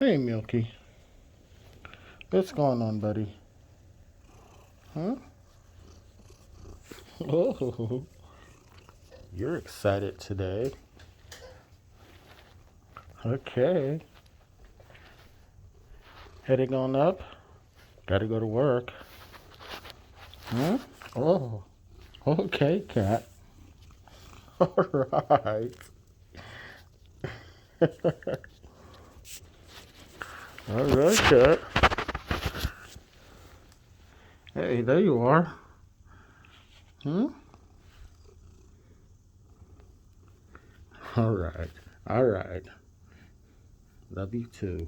Hey, Milky. What's going on, buddy? Huh? Oh, you're excited today. Okay. Heading on up. Gotta go to work. Huh? Oh, okay, cat. All right. All right, cat. Hey, there you are. Hmm? All right. All right. Love you too.